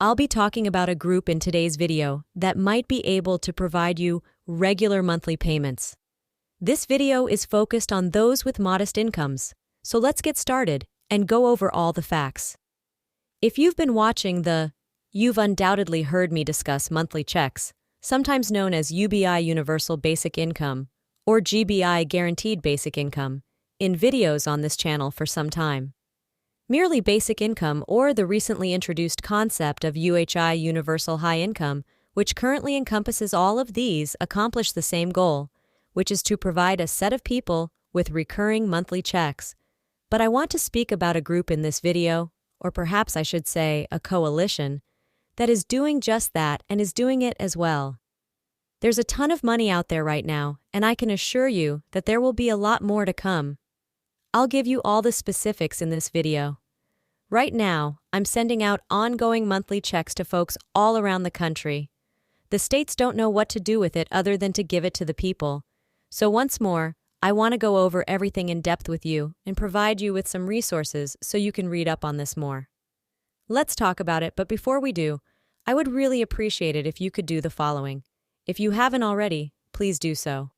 I'll be talking about a group in today's video that might be able to provide you regular monthly payments. This video is focused on those with modest incomes, so let's get started and go over all the facts. If you've been watching you've undoubtedly heard me discuss monthly checks, sometimes known as UBI Universal Basic Income or GBI Guaranteed Basic Income, in videos on this channel for some time. Merely basic income or the recently introduced concept of UHI Universal High Income, which currently encompasses all of these, accomplish the same goal, which is to provide a set of people with recurring monthly checks. But I want to speak about a group in this video, or perhaps I should say a coalition, that is doing just that and is doing it as well. There's a ton of money out there right now, and I can assure you that there will be a lot more to come. I'll give you all the specifics in this video. Right now, I'm sending out ongoing monthly checks to folks all around the country. The states don't know what to do with it other than to give it to the people. So once more, I want to go over everything in depth with you and provide you with some resources so you can read up on this more. Let's talk about it, but before we do, I would really appreciate it if you could do the following. If you haven't already, please do so.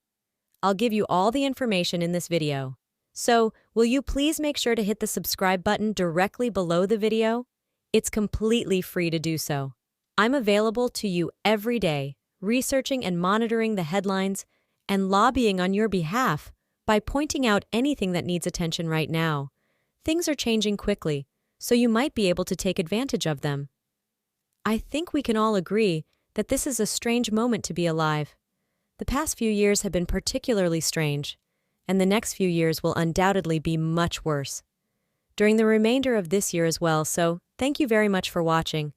I'll give you all the information in this video. So, will you please make sure to hit the subscribe button directly below the video? It's completely free to do so. I'm available to you every day, researching and monitoring the headlines and lobbying on your behalf by pointing out anything that needs attention right now. Things are changing quickly, so you might be able to take advantage of them. I think we can all agree that this is a strange moment to be alive. The past few years have been particularly strange, and the next few years will undoubtedly be much worse. During the remainder of this year as well, so thank you very much for watching.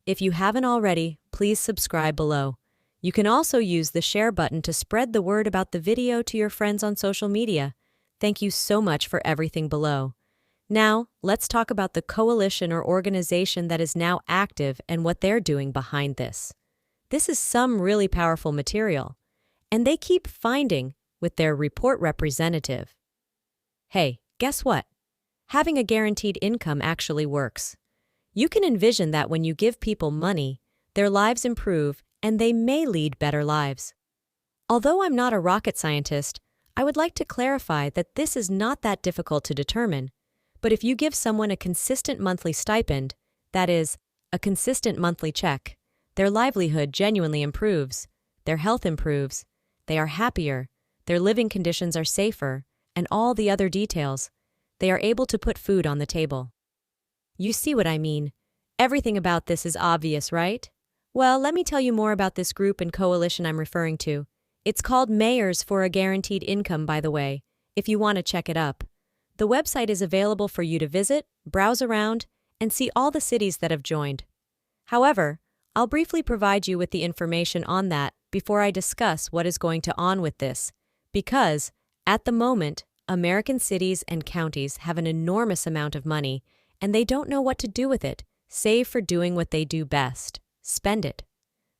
If you haven't already, please subscribe below. You can also use the share button to spread the word about the video to your friends on social media. Thank you so much for everything below. Now, let's talk about the coalition or organization that is now active and what they're doing behind this. This is some really powerful material, and they keep finding with their report representative. Hey, guess what? Having a guaranteed income actually works. You can envision that when you give people money, their lives improve and they may lead better lives. Although I'm not a rocket scientist, I would like to clarify that this is not that difficult to determine. But if you give someone a consistent monthly stipend, that is, a consistent monthly check, their livelihood genuinely improves, their health improves, they are happier, their living conditions are safer, and all the other details. They are able to put food on the table. You see what I mean? Everything about this is obvious, right? Well, let me tell you more about this group and coalition I'm referring to. It's called Mayors for a Guaranteed Income, by the way, if you want to check it up. The website is available for you to visit, browse around, and see all the cities that have joined. However, I'll briefly provide you with the information on that before I discuss what is going to on with this. Because, at the moment, American cities and counties have an enormous amount of money, and they don't know what to do with it, save for doing what they do best, spend it.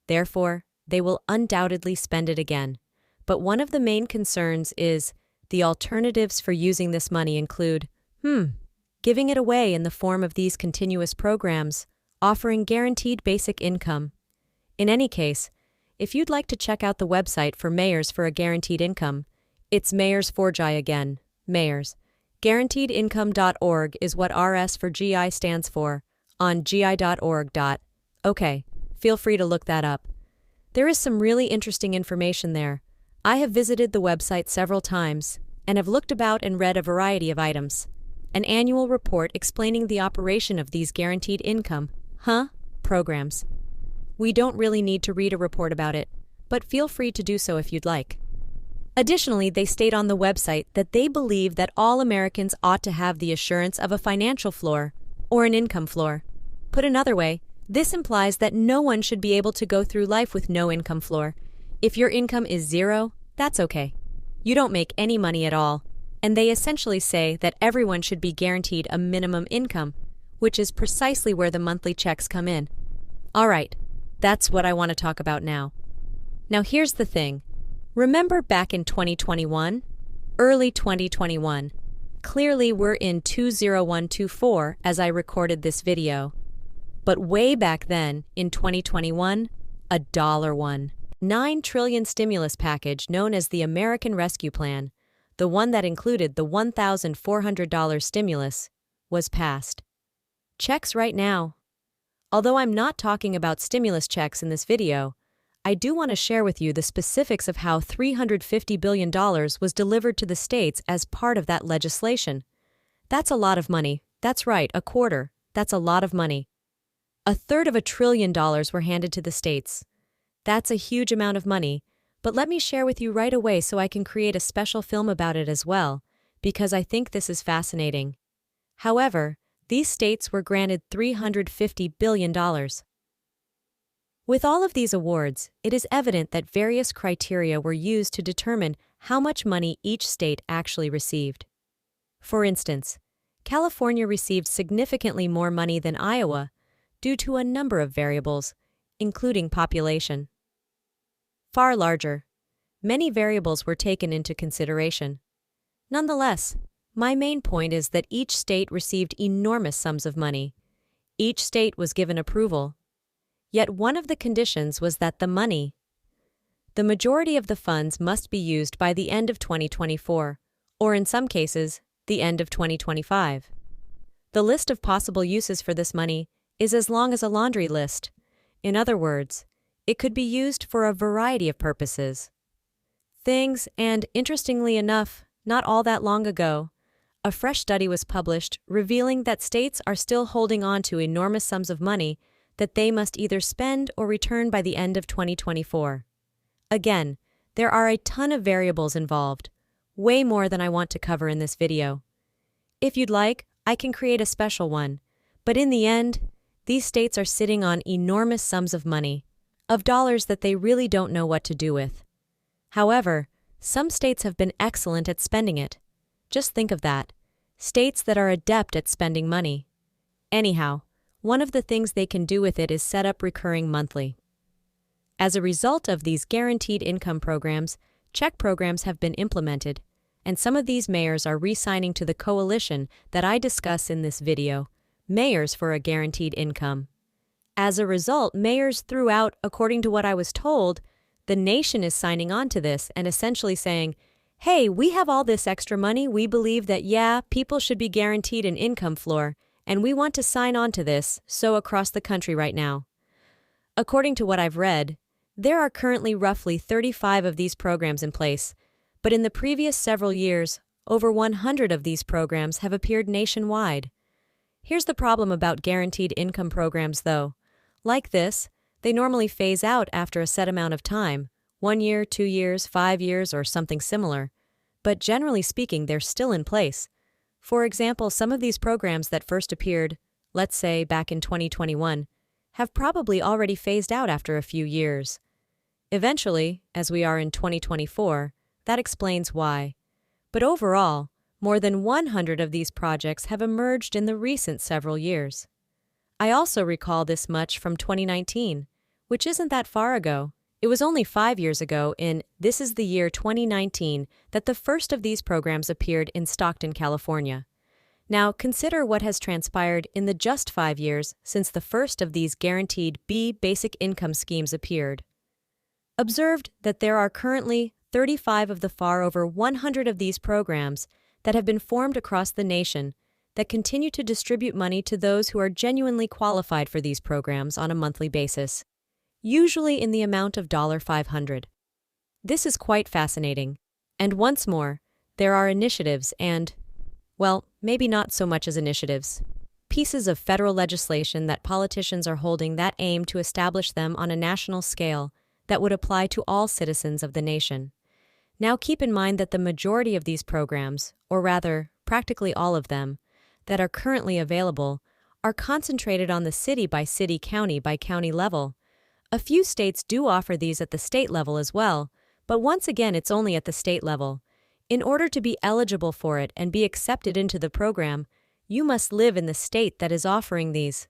Therefore, they will undoubtedly spend it again. But one of the main concerns is the alternatives for using this money include, giving it away in the form of these continuous programs, offering guaranteed basic income. In any case, if you'd like to check out the website for Mayors for a Guaranteed Income, it's Mayors for GI again, Mayors. Guaranteedincome.org is what RS for GI stands for, on gi.org. Okay, feel free to look that up. There is some really interesting information there. I have visited the website several times and have looked about and read a variety of items. An annual report explaining the operation of these guaranteed income, programs. We don't really need to read a report about it, but feel free to do so if you'd like. Additionally, they state on the website that they believe that all Americans ought to have the assurance of a financial floor or an income floor. Put another way, this implies that no one should be able to go through life with no income floor. If your income is zero, that's okay. You don't make any money at all, and they essentially say that everyone should be guaranteed a minimum income, which is precisely where the monthly checks come in. All right, that's what I want to talk about now. Now here's the thing. Remember back in 2021? Early 2021. Clearly we're in 20124 as I recorded this video. But way back then, in 2021, a dollar won. 9 trillion stimulus package known as the American Rescue Plan, the one that included the $1,400 stimulus, was passed. Checks right now. Although I'm not talking about stimulus checks in this video, I do want to share with you the specifics of how $350 billion was delivered to the states as part of that legislation. That's a lot of money. That's right, a quarter. That's a lot of money. A third of $1 trillion were handed to the states. That's a huge amount of money, but let me share with you right away so I can create a special film about it as well, because I think this is fascinating. However, these states were granted $350 billion. With all of these awards, it is evident that various criteria were used to determine how much money each state actually received. For instance, California received significantly more money than Iowa due to a number of variables, including population. Far larger. Many variables were taken into consideration. Nonetheless, my main point is that each state received enormous sums of money. Each state was given approval. Yet one of the conditions was that the majority of the funds must be used by the end of 2024, or in some cases, the end of 2025. The list of possible uses for this money is as long as a laundry list. In other words, it could be used for a variety of purposes. And interestingly enough, not all that long ago, a fresh study was published revealing that states are still holding on to enormous sums of money that they must either spend or return by the end of 2024. Again, there are a ton of variables involved, way more than I want to cover in this video. If you'd like, I can create a special one, but in the end, these states are sitting on enormous sums of money, of dollars that they really don't know what to do with. However, some states have been excellent at spending it. Just think of that. States that are adept at spending money. Anyhow, one of the things they can do with it is set up recurring monthly. As a result of these guaranteed income programs, check programs have been implemented, and some of these mayors are re-signing to the coalition that I discuss in this video, Mayors for a Guaranteed Income. As a result, mayors throughout, according to what I was told, the nation is signing on to this and essentially saying, hey, we have all this extra money, we believe that, people should be guaranteed an income floor, and we want to sign on to this, so across the country right now. According to what I've read, there are currently roughly 35 of these programs in place, but in the previous several years, over 100 of these programs have appeared nationwide. Here's the problem about guaranteed income programs, though. Like this, they normally phase out after a set amount of time, 1 year, 2 years, 5 years, or something similar. But generally speaking, they're still in place. For example, some of these programs that first appeared, let's say back in 2021, have probably already phased out after a few years. Eventually, as we are in 2024, that explains why. But overall, more than 100 of these projects have emerged in the recent several years. I also recall this much from 2019, which isn't that far ago. It was only 5 years ago this is the year 2019 that the first of these programs appeared in Stockton, California. Now, consider what has transpired in the just 5 years since the first of these guaranteed basic income schemes appeared. Observed that there are currently 35 of the far over 100 of these programs that have been formed across the nation that continue to distribute money to those who are genuinely qualified for these programs on a monthly basis, usually in the amount of $500. This is quite fascinating. And once more, there are initiatives and, well, maybe not so much as initiatives, pieces of federal legislation that politicians are holding that aim to establish them on a national scale that would apply to all citizens of the nation. Now keep in mind that the majority of these programs, or rather, practically all of them, that are currently available are concentrated on the city-by-city, county-by-county level. A few states do offer these at the state level as well, but once again it's only at the state level. In order to be eligible for it and be accepted into the program, you must live in the state that is offering these.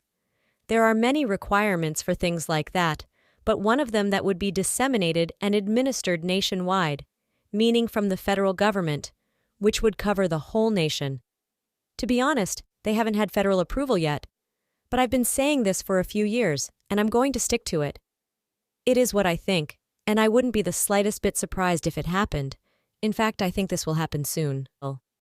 There are many requirements for things like that, but one of them that would be disseminated and administered nationwide, meaning from the federal government, which would cover the whole nation. To be honest, they haven't had federal approval yet. but I've been saying this for a few years, and I'm going to stick to it. It is what I think, and I wouldn't be the slightest bit surprised if it happened. In fact, I think this will happen soon.